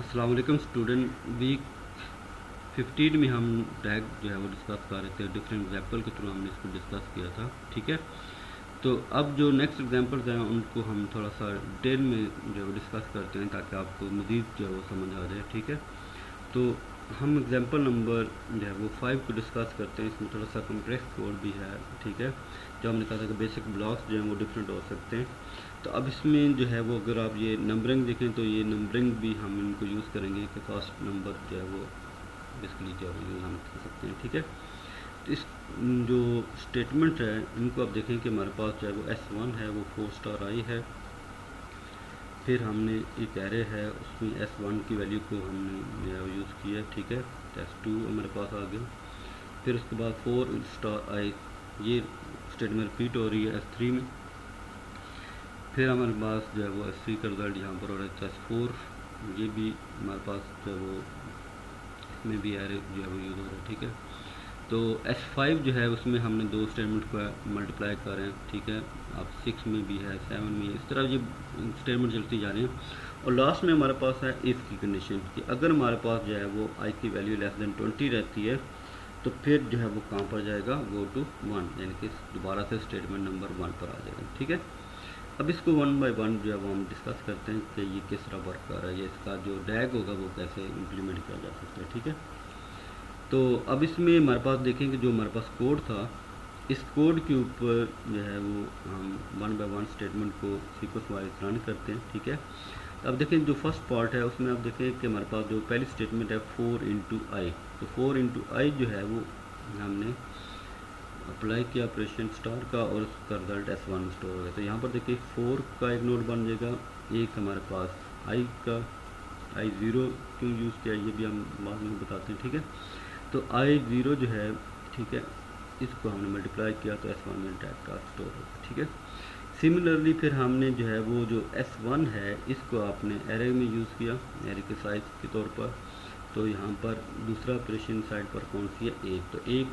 अस्सलाम वालेकुम student. Week 15 में हम टैग जो है वो डिस्कस कर रहे थे। डिफरेंट एग्जाम्पल के थ्रू हमने इसको डिस्कस किया था, ठीक है। तो अब जो नेक्स्ट एग्जाम्पल्स हैं उनको हम थोड़ा सा डिटेल में जो है वो डिस्कस करते हैं ताकि आपको मज़ीद जो है वो समझ आ जाए, ठीक है। तो हम एग्जाम्पल नंबर जो है वो 5 को डिस्कस करते हैं। इसमें थोड़ा सा कॉम्प्लेक्स कोड भी है, ठीक है। जो हमने कहा था कि बेसिक ब्लॉक्स जो हैं वो डिफरेंट हो सकते हैं। तो अब इसमें जो है वो अगर आप ये नंबरिंग देखें तो ये नंबरिंग भी हम इनको यूज़ करेंगे कि फर्स्ट नंबर जो है वो बेसिकली जो है यूज़ हम कर सकते हैं, ठीक है। तो इस जो स्टेटमेंट है इनको आप देखें कि हमारे पास जो है वो S1 है, वो 4 स्टार आई है। फिर हमने एक एरे है, उसमें S1 की वैल्यू को हमने जो है वो यूज़ किया, ठीक है। तो S2 हमारे पास आ गया। फिर उसके बाद 4 स्टार आई, ये स्टेटमेंट रिपीट हो रही है S3 में। फिर हमारे पास जो है वो S3 का रिजल्ट यहाँ पर हो रहा है S4, ये भी हमारे पास जो है वो इसमें भी एरे जो है वो यूज़ हो रहा है, ठीक है। तो S5 जो है उसमें हमने दो स्टेटमेंट को मल्टीप्लाई कर रहे हैं, ठीक है। अब 6 में भी है, 7 में, इस तरह ये स्टेटमेंट चलती जा रही हैं। और लास्ट में हमारे पास है इफ़ की कंडीशन कि अगर हमारे पास जो है वो आई की वैल्यू लेस देन 20 रहती है तो फिर जो है वो कहाँ पर जाएगा, गो टू 1, यानी कि दोबारा से स्टेटमेंट नंबर 1 पर आ जाएगा, ठीक है। अब इसको वन बाय वन जो है वो हम डिस्कस करते हैं कि ये किस तरह वर्क कर रहा है, या इसका जो डैग होगा वो कैसे इम्प्लीमेंट किया जा सकता है, ठीक है। तो अब इसमें हमारे पास देखेंगे जो हमारे पास कोड था, इस कोड के ऊपर जो है वो हम वन बाय वन स्टेटमेंट को सीक्वेंस वाइज रन करते हैं, ठीक है। तो अब देखें जो फर्स्ट पार्ट है उसमें आप देखें कि हमारे पास जो पहली स्टेटमेंट है 4 इंटू आई, तो 4 इंटू आई जो है वो हमने अप्लाई किया ऑपरेशन स्टार का और उसका रिजल्ट S1 में स्टोर हो गया। तो यहाँ पर देखिए 4 का एक नोड बन जाएगा, एक हमारे पास आई का, I0 क्यों यूज़ किया ये भी हम बाद में बताते हैं, ठीक है। तो I0 जो है, ठीक है, इसको हमने मल्टीप्लाई किया तो S1 में टैग का स्टोर होगा, ठीक है। सिमिलरली फिर हमने जो है वो जो S1 है इसको आपने एरे में यूज़ किया, एरे के साइज के तौर पर। तो यहाँ पर दूसरा ऑपरेशन साइड पर कौन सी है, एक, तो एक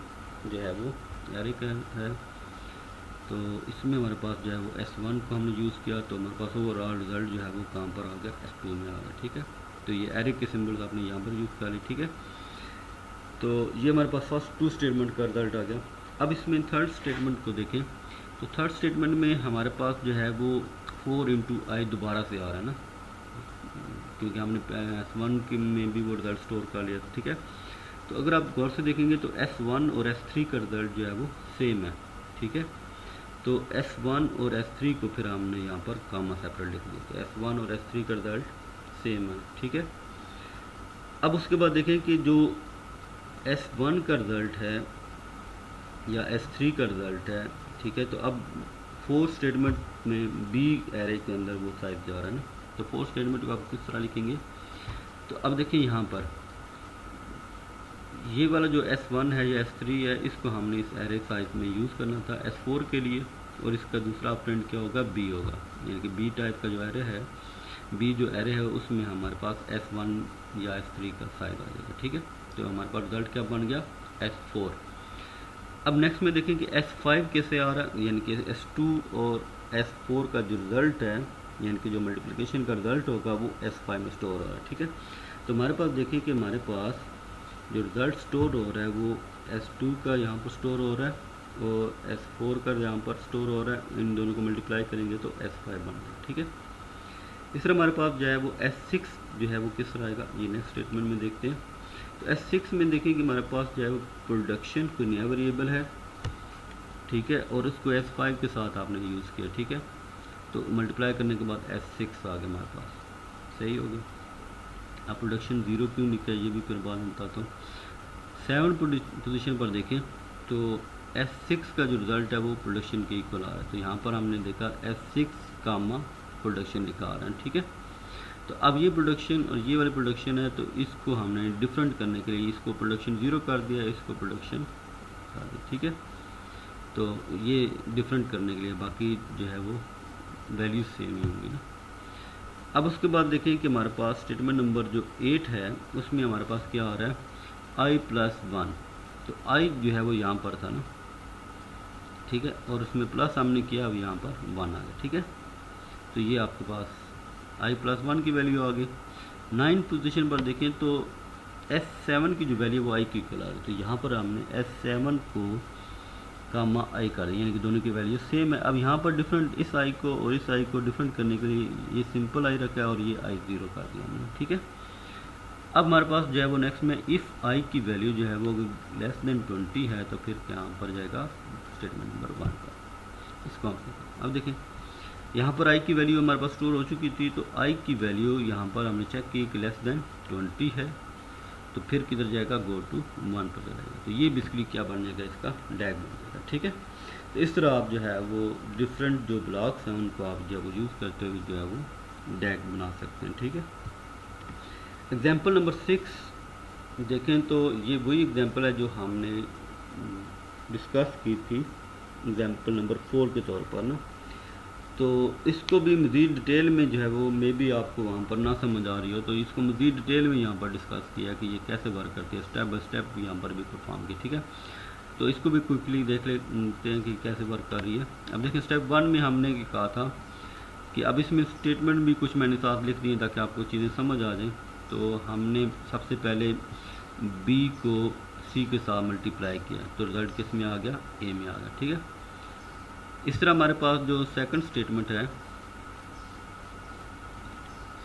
जो है वो एरे का है। तो इसमें हमारे पास जो है वो S1 को हमने यूज़ किया तो हमारे पास ओवरऑल रिजल्ट जो है वो कहाँ पर आ गया, S2 में आ गया, ठीक है। तो ये एरे के सिंबल्स आपने यहाँ पर यूज़ कर ली, ठीक है। तो ये हमारे पास फर्स्ट टू स्टेटमेंट का रिजल्ट आ गया। अब इसमें थर्ड स्टेटमेंट को देखें तो थर्ड स्टेटमेंट में हमारे पास जो है वो 4 इंटू आई दोबारा से आ रहा है ना, क्योंकि हमने S1 के में भी वो रिजल्ट स्टोर कर लिया था, ठीक है। तो अगर आप गौर से देखेंगे तो S1 और S3 का रिजल्ट जो है वो सेम है, ठीक है। तो S1 और S3 को फिर हमने यहाँ पर कामा सेपरेट लिख दिया, तो S1 और S3 का रिजल्ट सेम है, ठीक है। अब उसके बाद देखें कि जो S1 का रिजल्ट है या S3 का रिजल्ट है, ठीक है। तो अब 4 स्टेटमेंट में बी एरे के अंदर वो साइज जा रहा है ना, तो 4 स्टेटमेंट को आप किस तरह लिखेंगे। तो अब देखिए यहाँ पर ये वाला जो S1 है या S3 है इसको हमने इस एरे साइज में यूज़ करना था S4 के लिए, और इसका दूसरा प्रिंट क्या होगा, B होगा, यानी कि B टाइप का जो एरे है, B जो एरे है उसमें हमारे पास S1 या S3 का साइज आ जाएगा, ठीक है। तो हमारे पास रिजल्ट क्या बन गया, S4। अब नेक्स्ट में देखें कि S5 कैसे आ रहा है, यानी कि S2 और S4 का जो रिज़ल्ट है, यानी कि जो मल्टीप्लिकेशन का रिज़ल्ट होगा वो S5 में स्टोर हो रहा है, ठीक है। तो हमारे पास देखें कि हमारे पास जो रिज़ल्ट स्टोर हो रहा है वो S2 का यहाँ पर स्टोर हो रहा है और S4 का यहाँ पर स्टोर हो रहा है। इन दोनों को मल्टीप्लाई करेंगे तो S5 बन जाएगा, ठीक है। इस तरह हमारे पास जो है वो S6 जो है वो किस तरह आएगा, ये नेक्स्ट स्टेटमेंट में देखते हैं। तो S6 में देखिए कि हमारे पास जो है वो प्रोडक्शन कोई नया वेरिएबल है, ठीक है, और उसको S5 के साथ आपने यूज़ किया, ठीक है। तो मल्टीप्लाई करने के बाद S6 आ गया हमारे पास, सही हो गया। अब प्रोडक्शन 0 क्यों निकला ये भी फिर बाद में बताता हूँ। 7 पोजीशन पर देखें तो S6 का जो रिज़ल्ट है वो प्रोडक्शन के इक्वल आ रहा है। तो यहाँ पर हमने देखा S6 कामा प्रोडक्शन लिखा आ रहा है, ठीक है। तो अब ये प्रोडक्शन और ये वाली प्रोडक्शन है, तो इसको हमने डिफरेंट करने के लिए इसको प्रोडक्शन 0 कर दिया, इसको प्रोडक्शन कर दिया, ठीक है। तो ये डिफरेंट करने के लिए, बाकी जो है वो वैल्यूज सेम ही होंगी ना। अब उसके बाद देखें कि हमारे पास स्टेटमेंट नंबर जो 8 है उसमें हमारे पास क्या आ रहा है, i+1। तो i जो है वो यहाँ पर था ना, ठीक है, और उसमें प्लस हमने किया, अब यहाँ पर 1 आ गया, ठीक है। तो ये आपके पास i+1 की वैल्यू आ गई। 9 पोजीशन पर देखें तो S7 की जो वैल्यू वो i की इक्वल आ रही है, तो यहाँ पर हमने S7 को कामा i कर दिया, यानी कि दोनों की वैल्यू सेम है। अब यहाँ पर डिफरेंट इस i को और इस i को डिफरेंट करने के लिए ये सिंपल i रखा है और ये i 0 कर दिया हमने, ठीक है। अब हमारे पास जो है वो नेक्स्ट में इफ़ i की वैल्यू जो है वो लेस देन 20 है, तो फिर यहाँ पर जाएगा स्टेटमेंट नंबर 1 पर। इसको अब देखें यहाँ पर i की वैल्यू हमारे पास स्टोर हो चुकी थी, तो i की वैल्यू यहाँ पर हमने चेक की कि लेस देन 20 है, तो फिर किधर जाएगा, गो टू 1 पर जाएगा। तो ये बेसिकली क्या बन जाएगा, इसका डैग बन जाएगा, ठीक है। तो इस तरह आप जो है वो डिफरेंट जो ब्लॉक्स हैं उनको आप जो है वो यूज़ करते हुए जो है वो डैग बना सकते हैं, ठीक है। एग्जाम्पल नंबर 6 देखें तो ये वही एग्जाम्पल है जो हमने डिस्कस की थी एग्जाम्पल नंबर 4 के तौर पर ना। तो इसको भी मज़ीद डिटेल में जो है वो मे बी आपको वहाँ पर ना समझ आ रही हो, तो इसको मज़ीद डिटेल में यहाँ पर डिस्कस किया कि ये कैसे वर्क करती है, स्टेप बाय स्टेप यहाँ पर भी परफॉर्म की, ठीक है। तो इसको भी क्विकली देख लेते हैं कि कैसे वर्क कर रही है। अब देखिए स्टेप 1 में हमने कहा था कि अब इसमें स्टेटमेंट भी कुछ मैंने साथ लिख दिए ताकि आपको चीज़ें समझ आ जाएँ। तो हमने सबसे पहले b को c के साथ मल्टीप्लाई किया, तो रिज़ल्ट किस में आ गया, a में आ गया, ठीक है। इस तरह हमारे पास जो सेकंड स्टेटमेंट है,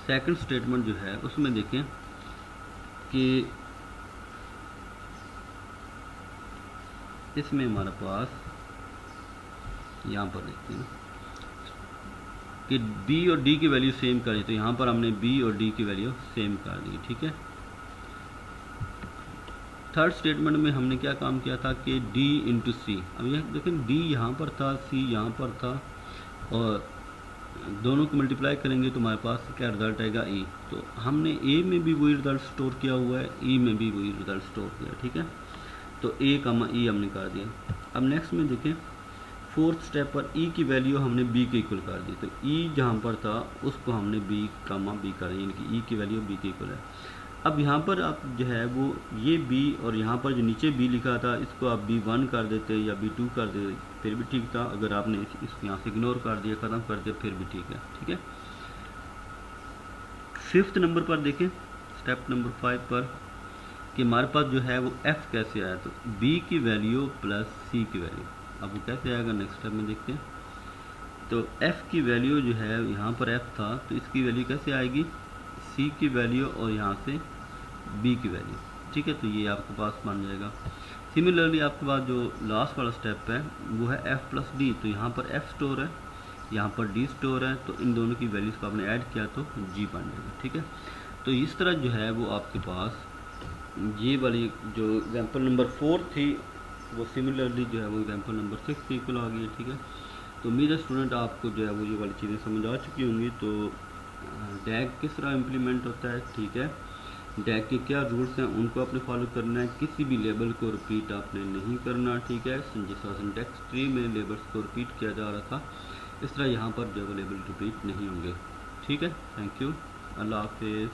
सेकंड स्टेटमेंट जो है उसमें देखें कि इसमें हमारे पास यहाँ पर देखते हैं कि b और d की वैल्यू सेम कर दी, तो यहाँ पर हमने b और d की वैल्यू सेम कर दी, ठीक है। थर्ड स्टेटमेंट में हमने क्या काम किया था कि d इंटू सी, अब यह देखें d यहाँ पर था, c यहाँ पर था, और दोनों को मल्टीप्लाई करेंगे तो हमारे पास क्या रिज़ल्ट आएगा, e। तो हमने a में भी वही रिज़ल्ट स्टोर किया हुआ है, e में भी वही रिज़ल्ट स्टोर किया, ठीक है। तो a कामा e हमने कर दिया। अब नेक्स्ट में देखें फोर्थ स्टेप पर e की वैल्यू हमने b के इक्वल कर दी, तो e जहाँ पर था उसको हमने b कामा b कर दिया, यानी कि e की वैल्यू b के इक्वल है। अब यहाँ पर आप जो है वो ये b और यहाँ पर जो नीचे b लिखा था इसको आप b1 कर देते या b2 कर देते फिर भी ठीक था, अगर आपने इसको यहाँ से इग्नोर कर दिया, ख़त्म कर दिया, फिर भी ठीक है, ठीक है। फिफ्थ नंबर पर देखें स्टेप नंबर 5 पर कि हमारे पास जो है वो f कैसे आया, तो b की वैल्यू प्लस c की वैल्यू, अब वो कैसे आएगा नेक्स्ट स्टेप में देखते हैं। तो f की वैल्यू जो है यहाँ पर f था, तो इसकी वैल्यू कैसे आएगी, c की वैल्यू और यहाँ से b की वैल्यू, ठीक है। तो ये आपके पास बन जाएगा। सिमिलरली आपके पास जो लास्ट वाला स्टेप है वो है f प्लस डी, तो यहाँ पर f स्टोर है, यहाँ पर d स्टोर है, तो इन दोनों की वैल्यूज़ को आपने ऐड किया तो g बन जाएगा, ठीक है। तो इस तरह जो है वो आपके पास ये वाली जो एग्जाम्पल नंबर 4 थी वो सिमिलरली जो है वो एग्जाम्पल नंबर 6 के इक्वल आ गई है, ठीक है। तो मेरा स्टूडेंट आपको जो है वो ये वाली चीज़ें समझ आ चुकी होंगी। तो डैग किस तरह इम्प्लीमेंट होता है, ठीक है, डैग के क्या रूल्स हैं उनको आपने फॉलो करना है, किसी भी लेबल को रिपीट आपने नहीं करना, ठीक है। जिस तरह सिंटैक्स ट्री में लेबल्स को रिपीट किया जा रहा था इस तरह यहाँ पर जो लेबल रिपीट नहीं होंगे, ठीक है। थैंक यू, अल्लाह हाफिज़।